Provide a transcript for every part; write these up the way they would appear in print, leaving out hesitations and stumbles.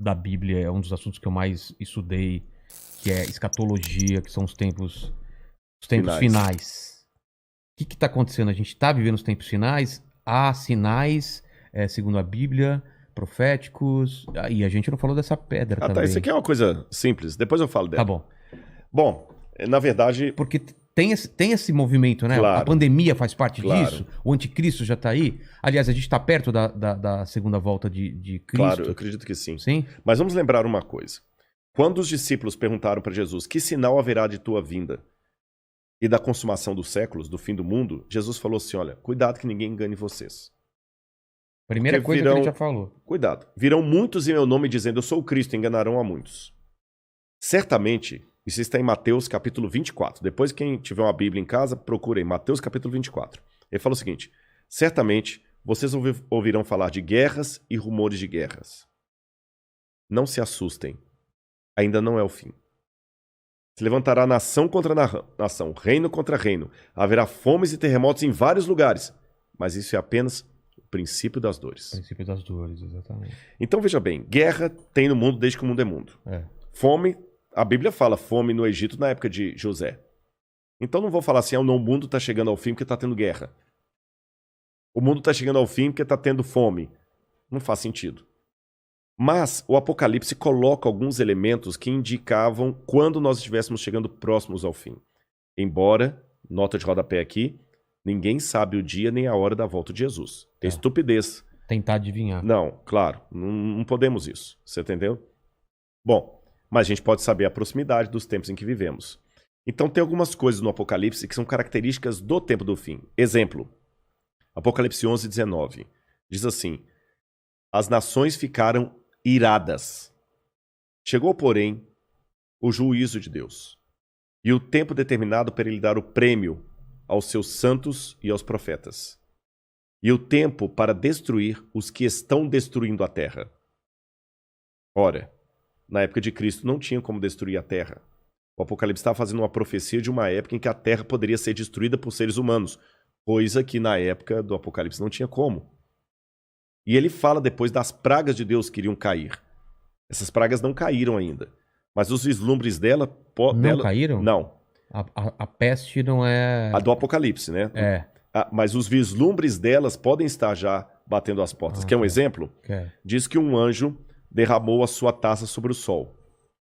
da Bíblia, é um dos assuntos que eu mais estudei, que é escatologia, que são os tempos finais. O que está acontecendo? A gente está vivendo os tempos finais, há sinais, segundo a Bíblia, proféticos, e a gente não falou dessa pedra também. Tá, isso aqui é uma coisa simples, depois eu falo dela. Tá bom. Bom, na verdade... Porque tem esse movimento, né? Claro. A pandemia faz parte Claro. disso, o anticristo já está aí. Aliás, a gente está perto da segunda volta de Cristo. Claro, eu acredito que sim. Sim? Mas vamos lembrar uma coisa. Quando os discípulos perguntaram para Jesus, que sinal haverá de tua vinda e da consumação dos séculos, do fim do mundo, Jesus falou assim, olha, cuidado que ninguém engane vocês. Primeira Porque coisa que ele já falou. Cuidado. Virão muitos em meu nome dizendo, eu sou o Cristo, enganarão a muitos. Certamente, isso está em Mateus capítulo 24. Depois, quem tiver uma Bíblia em casa, procurem Mateus capítulo 24. Ele fala o seguinte, certamente vocês ouvirão falar de guerras e rumores de guerras. Não se assustem. Ainda não é o fim. Se levantará nação contra nação, reino contra reino. Haverá fomes e terremotos em vários lugares. Mas isso é apenas o princípio das dores. O princípio das dores, exatamente. Então veja bem, guerra tem no mundo desde que o mundo é mundo. Fome, a Bíblia fala fome no Egito na época de José. Então não vou falar assim, o mundo está chegando ao fim porque está tendo guerra. O mundo está chegando ao fim porque está tendo fome. Não faz sentido. Mas o Apocalipse coloca alguns elementos que indicavam quando nós estivéssemos chegando próximos ao fim. Embora, nota de rodapé aqui, ninguém sabe o dia nem a hora da volta de Jesus. É estupidez. Tentar adivinhar. Não, claro, não podemos isso. Você entendeu? Bom, mas a gente pode saber a proximidade dos tempos em que vivemos. Então tem algumas coisas no Apocalipse que são características do tempo do fim. Exemplo, Apocalipse 11, 19. Diz assim, as nações ficaram iradas. Chegou, porém, o juízo de Deus e o tempo determinado para ele dar o prêmio aos seus santos e aos profetas e o tempo para destruir os que estão destruindo a terra. Ora, na época de Cristo não tinha como destruir a terra. O Apocalipse estava fazendo uma profecia de uma época em que a terra poderia ser destruída por seres humanos, coisa que na época do Apocalipse não tinha como. E ele fala depois das pragas de Deus que iriam cair. Essas pragas não caíram ainda. Mas os vislumbres dela... Não caíram? Não. A peste não é... A do Apocalipse, né? Mas os vislumbres delas podem estar já batendo as portas. Quer um exemplo? Diz que um anjo derramou a sua taça sobre o sol.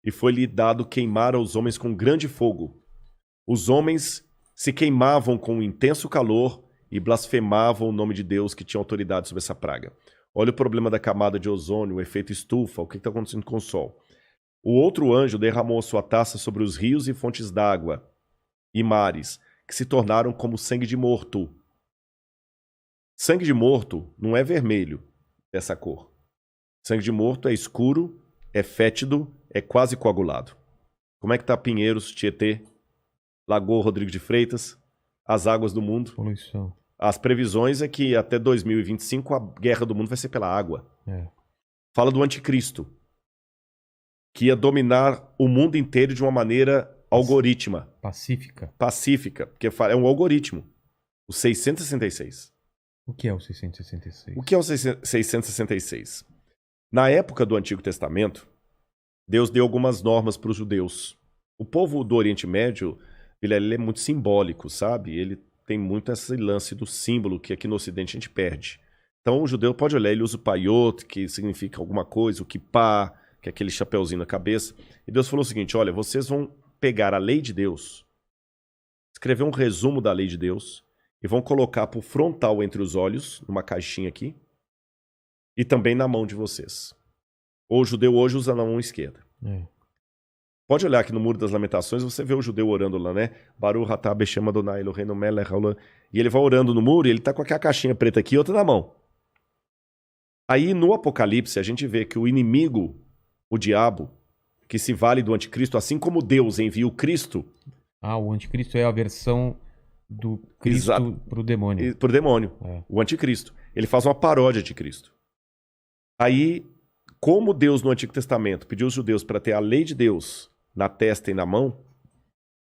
E foi-lhe dado queimar aos homens com grande fogo. Os homens se queimavam com um intenso calor e blasfemavam o nome de Deus que tinha autoridade sobre essa praga. Olha o problema da camada de ozônio, o efeito estufa, o que está acontecendo com o Sol. O outro anjo derramou a sua taça sobre os rios e fontes d'água e mares, que se tornaram como sangue de morto. Sangue de morto não é vermelho, dessa cor. Sangue de morto é escuro, é fétido, é quase coagulado. Como é que está Pinheiros, Tietê, Lagoa Rodrigo de Freitas, as águas do mundo? Poluição. As previsões é que até 2025 a guerra do mundo vai ser pela água. Fala do anticristo, que ia dominar o mundo inteiro de uma maneira algorítmica. Pacífica, porque é um algoritmo. O 666. O que é o 666? O que é o 666? Na época do Antigo Testamento, Deus deu algumas normas para os judeus. O povo do Oriente Médio, ele é muito simbólico, sabe? Ele tem muito esse lance do símbolo que aqui no Ocidente a gente perde. Então o judeu pode olhar, ele usa o paiot, que significa alguma coisa, o kippah, que é aquele chapeuzinho na cabeça. E Deus falou o seguinte, olha, vocês vão pegar a lei de Deus, escrever um resumo da lei de Deus e vão colocar por frontal entre os olhos, numa caixinha aqui, e também na mão de vocês. O judeu hoje usa na mão esquerda. Pode olhar aqui no Muro das Lamentações, você vê o judeu orando lá, né? Baruch atah Beshem Adonai Eloheinu melech haolam. E ele vai orando no muro e ele tá com aquela caixinha preta aqui e outra na mão. Aí no Apocalipse a gente vê que o inimigo, o diabo, que se vale do anticristo, assim como Deus envia o Cristo... o anticristo é a versão do Cristo pro demônio. Pro demônio, o anticristo. Ele faz uma paródia de Cristo. Aí, como Deus no Antigo Testamento pediu aos judeus para ter a lei de Deus na testa e na mão,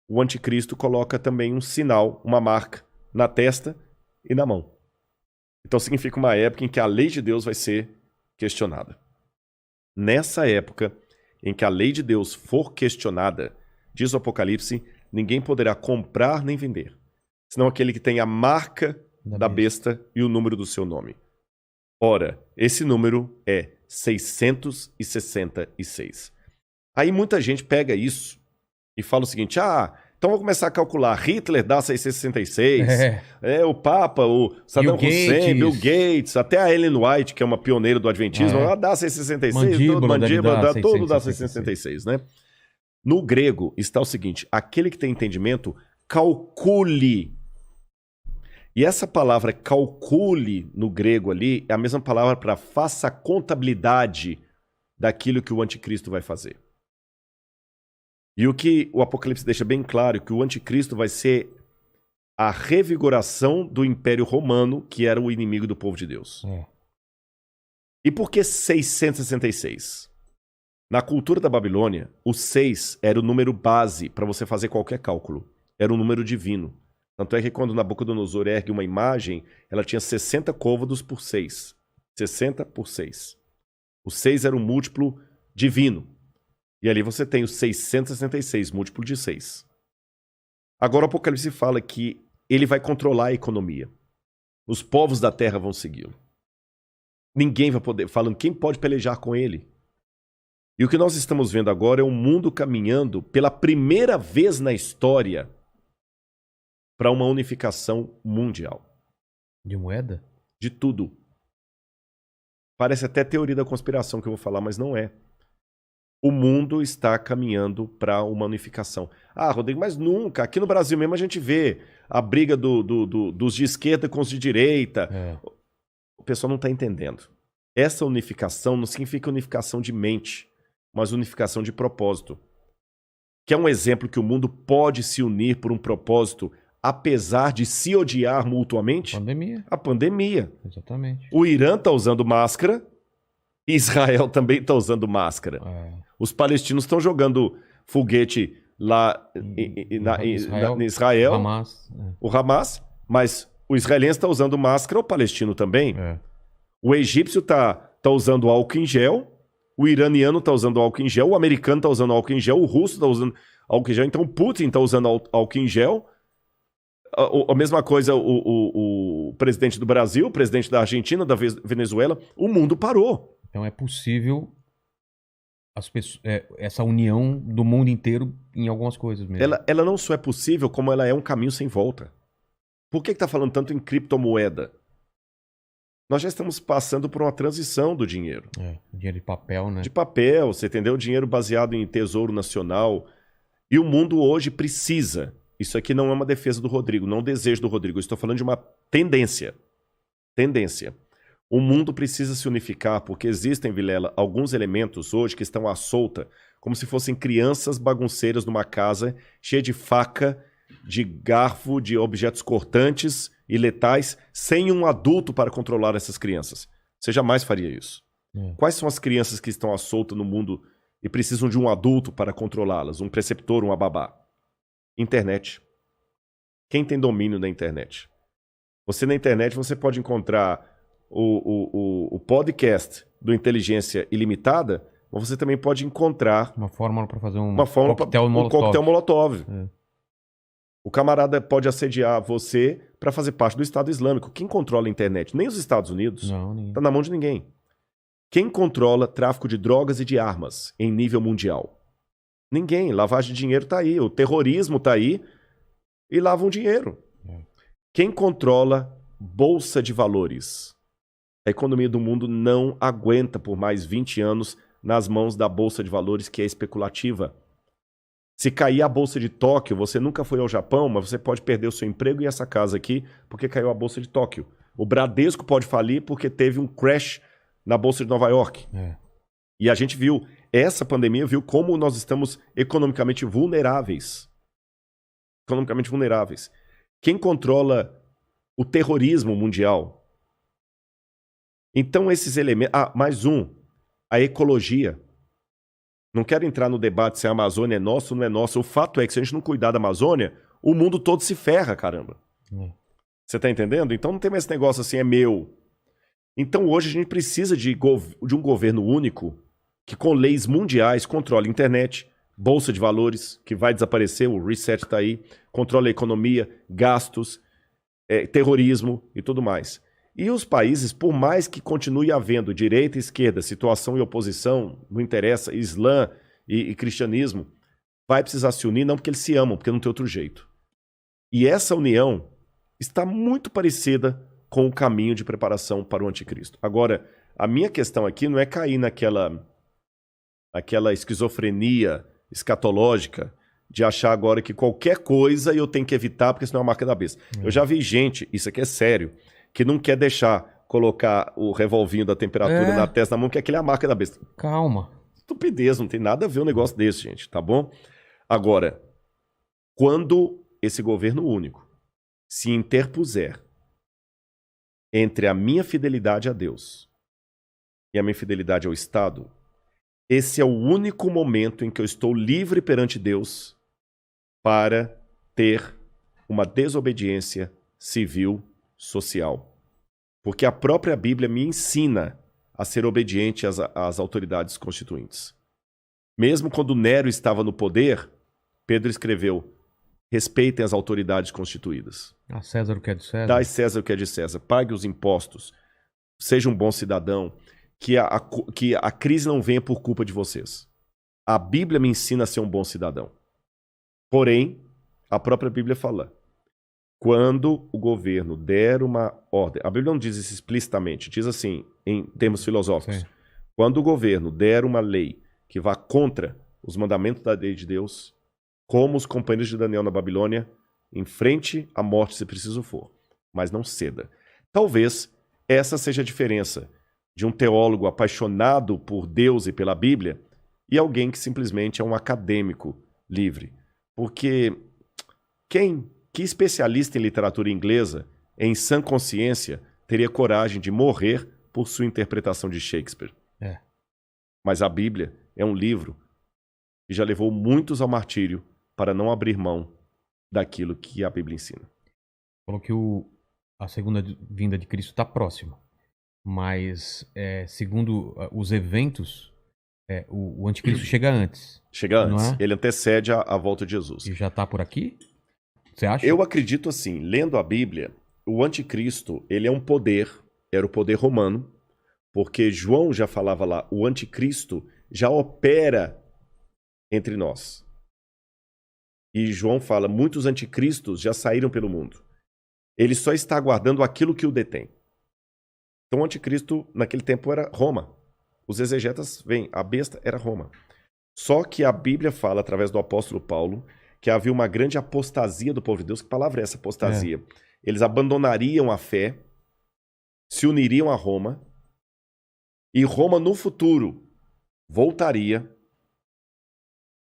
o anticristo coloca também um sinal, uma marca, na testa e na mão. Então significa uma época em que a lei de Deus vai ser questionada. nessa época em que a lei de Deus for questionada, diz o Apocalipse, ninguém poderá comprar nem vender, senão aquele que tem a marca da besta e o número do seu nome. Ora, esse número é 666. Aí muita gente pega isso e fala o seguinte, então vou começar a calcular, Hitler dá 666, o Papa, o Saddam Hussein, Bill Gates, até a Ellen White, que é uma pioneira do Adventismo, ela dá 666, Mandíbula todo dá 666, né? No grego está o seguinte, aquele que tem entendimento, calcule. E essa palavra calcule no grego ali é a mesma palavra para faça a contabilidade daquilo que o anticristo vai fazer. E o que o Apocalipse deixa bem claro é que o anticristo vai ser a revigoração do Império Romano, que era o inimigo do povo de Deus. E por que 666? Na cultura da Babilônia, o 6 era o número base para você fazer qualquer cálculo. Era um número divino. Tanto é que quando Nabucodonosor ergue uma imagem, ela tinha 60 côvados por 6. 60 por 6. O 6 era um múltiplo divino. E ali você tem o 666, múltiplo de 6. Agora o Apocalipse fala que ele vai controlar a economia. Os povos da terra vão segui-lo. Ninguém vai poder, falando quem pode pelejar com ele. E o que nós estamos vendo agora é o mundo caminhando pela primeira vez na história para uma unificação mundial. De moeda? De tudo. Parece até teoria da conspiração que eu vou falar, mas não é. O mundo está caminhando para uma unificação. Rodrigo, mas nunca. Aqui no Brasil mesmo a gente vê a briga dos de esquerda com os de direita. O pessoal não está entendendo. Essa unificação não significa unificação de mente, mas unificação de propósito. Que é um exemplo que o mundo pode se unir por um propósito, apesar de se odiar mutuamente? Pandemia. A pandemia. Exatamente. O Irã está usando máscara, Israel também está usando máscara. Os palestinos estão jogando foguete lá em Israel, o Hamas, mas o israelense está usando máscara, o palestino também. O egípcio está usando álcool em gel, o iraniano está usando álcool em gel, o americano está usando álcool em gel, o russo está usando álcool em gel, então o Putin está usando álcool em gel. A mesma coisa o presidente do Brasil, o presidente da Argentina, da Venezuela, o mundo parou. Então é possível essa união do mundo inteiro em algumas coisas mesmo. Ela não só é possível, como ela é um caminho sem volta. Por que está falando tanto em criptomoeda? Nós já estamos passando por uma transição do dinheiro. Dinheiro de papel, né? De papel, você entendeu? Dinheiro baseado em tesouro nacional. E o mundo hoje precisa. Isso aqui não é uma defesa do Rodrigo, não é um desejo do Rodrigo. Eu estou falando de uma tendência. Tendência. O mundo precisa se unificar porque existem, Vilela, alguns elementos hoje que estão à solta, como se fossem crianças bagunceiras numa casa cheia de faca, de garfo, de objetos cortantes e letais, sem um adulto para controlar essas crianças. Você jamais faria isso. Quais são as crianças que estão à solta no mundo e precisam de um adulto para controlá-las? Um preceptor, uma babá? Internet. Quem tem domínio da internet? Você na internet você pode encontrar o podcast do Inteligência Ilimitada, mas você também pode encontrar uma fórmula para fazer um coquetel molotov. O camarada pode assediar você para fazer parte do Estado Islâmico. Quem controla a internet? Nem os Estados Unidos. Não, ninguém. Tá na mão de ninguém. Quem controla tráfico de drogas e de armas em nível mundial? Ninguém. Lavagem de dinheiro tá aí. O terrorismo tá aí e lavam dinheiro. Quem controla bolsa de valores? A economia do mundo não aguenta por mais 20 anos nas mãos da bolsa de valores que é especulativa. Se cair a bolsa de Tóquio, você nunca foi ao Japão, mas você pode perder o seu emprego e essa casa aqui porque caiu a bolsa de Tóquio. O Bradesco pode falir porque teve um crash na bolsa de Nova York. E a gente viu, essa pandemia viu como nós estamos economicamente vulneráveis. Economicamente vulneráveis. Quem controla o terrorismo mundial? Então esses elementos... mais um. A ecologia. Não quero entrar no debate se a Amazônia é nossa ou não é nossa. O fato é que se a gente não cuidar da Amazônia, o mundo todo se ferra, caramba. Você tá entendendo? Então não tem mais esse negócio assim, é meu. Então hoje a gente precisa de um governo único que com leis mundiais controla a internet, bolsa de valores, que vai desaparecer, o reset está aí, controla a economia, gastos, terrorismo e tudo mais. E os países, por mais que continue havendo direita e esquerda, situação e oposição, não interessa, Islã e cristianismo, vai precisar se unir, não porque eles se amam, porque não tem outro jeito. E essa união está muito parecida com o caminho de preparação para o anticristo. Agora, a minha questão aqui não é cair naquela esquizofrenia escatológica de achar agora que qualquer coisa eu tenho que evitar porque senão é uma marca da besta. Eu já vi gente, isso aqui é sério, que não quer deixar colocar o revolvinho da temperatura na testa da mão, porque aquilo é a marca da besta. Calma. Estupidez, não tem nada a ver um negócio desse, gente, tá bom? Agora, quando esse governo único se interpuser entre a minha fidelidade a Deus e a minha fidelidade ao Estado, esse é o único momento em que eu estou livre perante Deus para ter uma desobediência civil, social. Porque a própria Bíblia me ensina a ser obediente às autoridades constituintes. Mesmo quando Nero estava no poder, Pedro escreveu: respeitem as autoridades constituídas. A César o que é de César. Dai César o que é de César. Pague os impostos. Seja um bom cidadão. Que a crise não venha por culpa de vocês. A Bíblia me ensina a ser um bom cidadão. Porém, a própria Bíblia fala: quando o governo der uma ordem... A Bíblia não diz isso explicitamente. Diz assim, em termos filosóficos. Sim. Quando o governo der uma lei que vá contra os mandamentos da lei de Deus, como os companheiros de Daniel na Babilônia, enfrente a morte se preciso for, mas não ceda. Talvez essa seja a diferença de um teólogo apaixonado por Deus e pela Bíblia e alguém que simplesmente é um acadêmico livre. Porque que especialista em literatura inglesa, em sã consciência, teria coragem de morrer por sua interpretação de Shakespeare? Mas a Bíblia é um livro que já levou muitos ao martírio para não abrir mão daquilo que a Bíblia ensina. Falou que a segunda vinda de Cristo está próxima. Mas, segundo os eventos, o anticristo chega antes. Chega antes. Não é? Ele antecede a volta de Jesus. E já está por aqui? Você acha? Eu acredito assim, lendo a Bíblia, o anticristo, ele é um poder, era o poder romano, porque João já falava lá, o anticristo já opera entre nós. E João fala, muitos anticristos já saíram pelo mundo. Ele só está aguardando aquilo que o detém. Então o anticristo naquele tempo era Roma. Os exegetas veem, a besta era Roma. Só que a Bíblia fala, através do apóstolo Paulo, que havia uma grande apostasia do povo de Deus. Que palavra é essa, apostasia? Eles abandonariam a fé, se uniriam a Roma, e Roma no futuro voltaria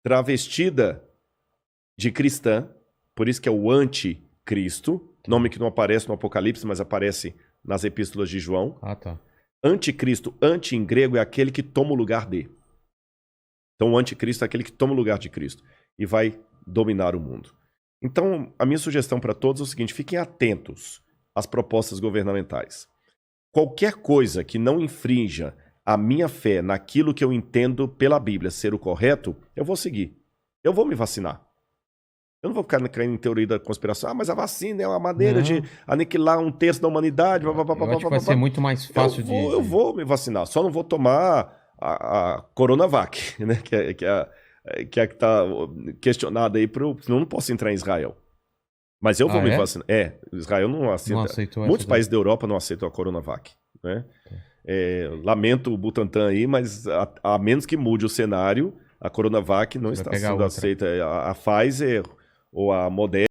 travestida de cristã, por isso que é o anticristo, nome que não aparece no Apocalipse, mas aparece nas epístolas de João. Ah, tá. Anticristo, anti em grego é aquele que toma o lugar de. Então o anticristo é aquele que toma o lugar de Cristo e vai dominar o mundo. Então a minha sugestão para todos é o seguinte, fiquem atentos às propostas governamentais. Qualquer coisa que não infrinja a minha fé naquilo que eu entendo pela Bíblia ser o correto, eu vou seguir. Eu vou me vacinar. Eu não vou ficar caindo em teoria da conspiração. Ah, mas a vacina é uma maneira de aniquilar 1/3 da humanidade. Eu acho que vai ser muito mais fácil Eu vou me vacinar. Só não vou tomar a Coronavac, né? Que está questionada aí. Senão eu não posso entrar em Israel. Mas eu vou me vacinar. Israel não aceita. Não aceitou Muitos países da Europa não aceitam a Coronavac. Né? Lamento o Butantan aí, mas a menos que mude o cenário, a Coronavac não está sendo aceita. A Pfizer ou a Moderna